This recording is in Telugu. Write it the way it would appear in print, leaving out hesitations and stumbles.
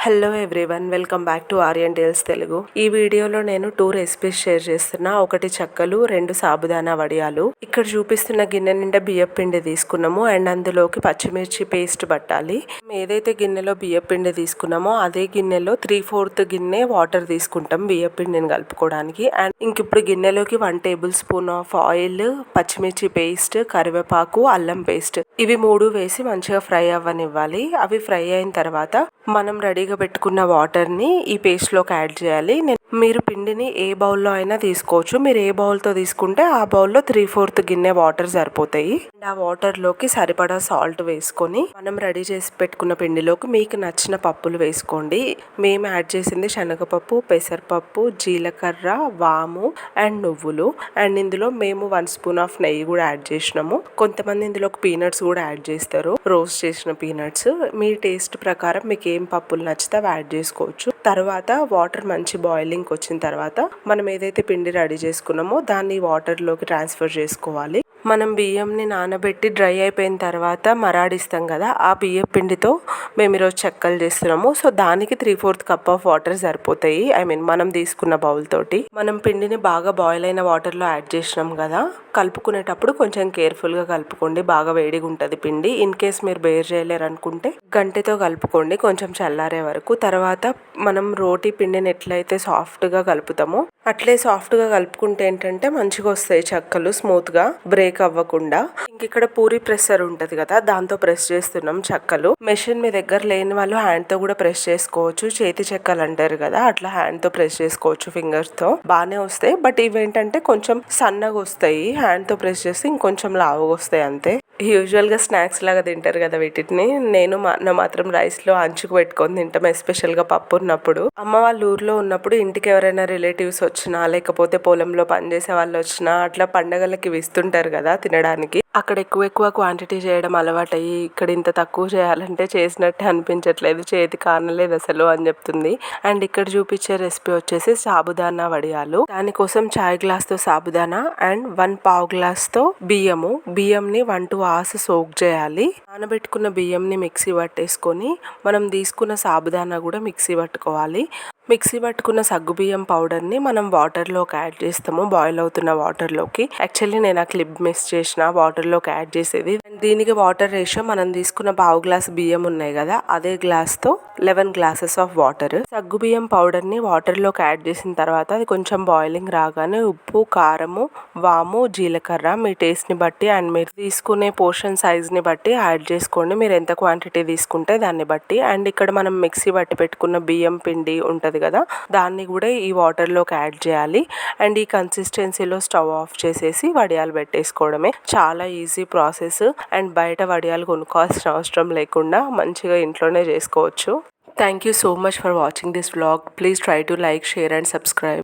Hello everyone, welcome back to Aryan tales Telugu. ఈ వీడియోలో నేను 2 రెసిపీస్ షేర్ చేస్తున్నా. ఒకటి చెక్కలు, 2 సాబుదానా వడియాలు. ఇక్కడ చూపిస్తున్న గిన్నె నిండా బియ్యం పిండి తీసుకున్నాము అండ్ అందులోకి పచ్చిమిర్చి పేస్ట్ పట్టాలి. ఏదైతే గిన్నెలో బియ్యం పిండి తీసుకున్నామో అదే గిన్నెలో 3/4 గిన్నె వాటర్ తీసుకుంటాం బియ్యం పిండిని కలుపుకోవడానికి. అండ్ ఇంక ఇప్పుడు గిన్నెలోకి 1 టేబుల్ స్పూన్ ఆఫ్ ఆయిల్, పచ్చిమిర్చి పేస్ట్, కరివేపాకు, అల్లం పేస్ట్ ఇవి 3 వేసి మంచిగా ఫ్రై అవ్వనివ్వాలి. అవి ఫ్రై అయిన తర్వాత మనం రెడీగా పెట్టుకున్న వాటర్ని ఈ పేస్ట్లోకి యాడ్ చేయాలి. మీరు పిండిని ఏ బౌల్లో అయినా తీసుకోవచ్చు. మీరు ఏ బౌల్తో తీసుకుంటే ఆ బౌల్లో 3/4 గిన్నె వాటర్ సరిపోతాయి. అండ్ ఆ వాటర్లోకి సరిపడా సాల్ట్ వేసుకొని మనం రెడీ చేసి పెట్టుకున్న పిండిలోకి మీకు నచ్చిన పప్పులు వేసుకోండి. మేము యాడ్ చేసింది శనగపప్పు, పెసరపప్పు, జీలకర్ర, వాము అండ్ నువ్వులు. అండ్ ఇందులో మేము 1 స్పూన్ ఆఫ్ నెయ్యి కూడా యాడ్ చేసినాము. కొంతమంది ఇందులోకి పీనట్స్ కూడా యాడ్ చేస్తారు, రోస్ట్ చేసిన పీనట్స్. మీ టేస్ట్ ప్రకారం మీకు ఏం పప్పులు నచ్చితే అవి యాడ్ చేసుకోవచ్చు. తర్వాత వాటర్ మంచి బాయిలింగ్ వచ్చిన తర్వాత మనం ఏదైతే పిండి రెడీ చేసుకున్నామో దాన్ని వాటర్లోకి ట్రాన్స్ఫర్ చేసుకోవాలి. మనం బియ్యంని నానబెట్టి డ్రై అయిపోయిన తర్వాత మరాడిస్తాం కదా, ఆ బియ్యం పిండితో మేము ఈరోజు చెక్కలు చేస్తున్నాము. సో దానికి 3/4 కప్ ఆఫ్ వాటర్ సరిపోతాయి. మనం తీసుకున్న బౌల్ తోటి. మనం పిండిని బాగా బాయిల్ అయిన వాటర్లో యాడ్ చేసినాం కదా, కలుపుకునేటప్పుడు కొంచెం కేర్ఫుల్గా కలుపుకోండి. బాగా వేడిగా ఉంటుంది పిండి. ఇన్ కేస్ మీరు బేర్ చేయలేరు అనుకుంటే గంటెతో కలుపుకోండి కొంచెం చల్లారే వరకు. తర్వాత మనం రోటీ పిండిని ఎట్లయితే సాఫ్ట్గా కలుపుతామో అట్లే సాఫ్ట్గా కలుపుకుంటే ఏంటంటే మంచిగా వస్తాయి చెక్కలు, స్మూత్గా బ్రేక్ అవ్వకుండా. ఇంక ఇక్కడ పూరి ప్రెస్సర్ ఉంటుంది కదా, దాంతో ప్రెస్ చేస్తున్నాం చెక్కలు. మెషిన్ మీ దగ్గర లేని వాళ్ళు హ్యాండ్తో కూడా ప్రెస్ చేసుకోవచ్చు. చేతి చెక్కలు అంటారు కదా, అట్లా హ్యాండ్తో ప్రెస్ చేసుకోవచ్చు, ఫింగర్స్తో బాగానే వస్తాయి. బట్ ఇవేంటంటే కొంచెం సన్నగా వస్తాయి, హ్యాండ్తో ప్రెస్ చేస్తే ఇంకొంచెం లావుగా వస్తాయి అంతే. యూజువల్గా స్నాక్స్ లాగా తింటారు కదా వీటిని. నేను మాత్రం రైస్లో అంచుకు పెట్టుకొని తింటాం, ఎస్పెషల్గా పప్పు ఉన్నప్పుడు. అమ్మ వాళ్ళ ఊర్లో ఉన్నప్పుడు ఇంటికి ఎవరైనా రిలేటివ్స్ వచ్చినా లేకపోతే పొలంలో పనిచేసే వాళ్ళు వచ్చినా అట్లా పండగలకి ఇస్తుంటారు కదా తినడానికి. అక్కడ ఎక్కువ క్వాంటిటీ చేయడం అలవాటు అయ్యి ఇక్కడ ఇంత తక్కువ చేయాలంటే చేసినట్టే అనిపించట్లేదు, చేతి కానలేదు అసలు అని చెప్తుంది. అండ్ ఇక్కడ చూపించే రెసిపీ వచ్చేసి సాబుదానా వడియాలు. దానికోసం చాయ్ గ్లాస్తో సాబుదానా అండ్ 1/4 గ్లాస్తో బియ్యంని 1 to 2 hours సోక్ చేయాలి. నానబెట్టుకున్న బియ్యంని మిక్సీ పట్టేసుకొని మనం తీసుకున్న సాబుదానా కూడా మిక్సీ పట్టుకోవాలి. మిక్సీ పట్టుకున్న సగ్గుబియ్యం పౌడర్ని మనం వాటర్లోకి యాడ్ చేస్తాము, బాయిల్ అవుతున్న వాటర్లోకి. యాక్చువల్లీ నేను ఆ క్లిప్ మిస్ చేసిన, వాటర్లోకి యాడ్ చేసేది. దీనికి వాటర్ రేషియో మనం తీసుకున్న 1/2 గ్లాస్ బియ్యం ఉన్నాయి కదా, అదే గ్లాస్తో 11 గ్లాసెస్ ఆఫ్ వాటర్. సగ్గుబియ్యం పౌడర్ని వాటర్లోకి యాడ్ చేసిన తర్వాత అది కొంచెం బాయిలింగ్ రాగానే ఉప్పు, కారము, వాము, జీలకర్ర మీ టేస్ట్ని బట్టి అండ్ మీరు తీసుకునే పోర్షన్ సైజ్ని బట్టి యాడ్ చేసుకోండి. మీరు ఎంత క్వాంటిటీ తీసుకుంటే దాన్ని బట్టి. అండ్ ఇక్కడ మనం మిక్సీ పట్టి పెట్టుకున్న బియ్యం పిండి ఉంటుంది కదా, దాన్ని కూడా ఈ వాటర్లోకి యాడ్ చేయాలి. అండ్ ఈ కన్సిస్టెన్సీలో స్టవ్ ఆఫ్ చేసేసి వడియాలు పెట్టేసుకోవడమే. చాలా ఈజీ ప్రాసెస్. అండ్ బయట వడియాలు కొనుక్కోవాల్సిన అవసరం లేకుండా మంచిగా ఇంట్లోనే చేసుకోవచ్చు. Thank you so much for watching this vlog. Please try to like, share and subscribe.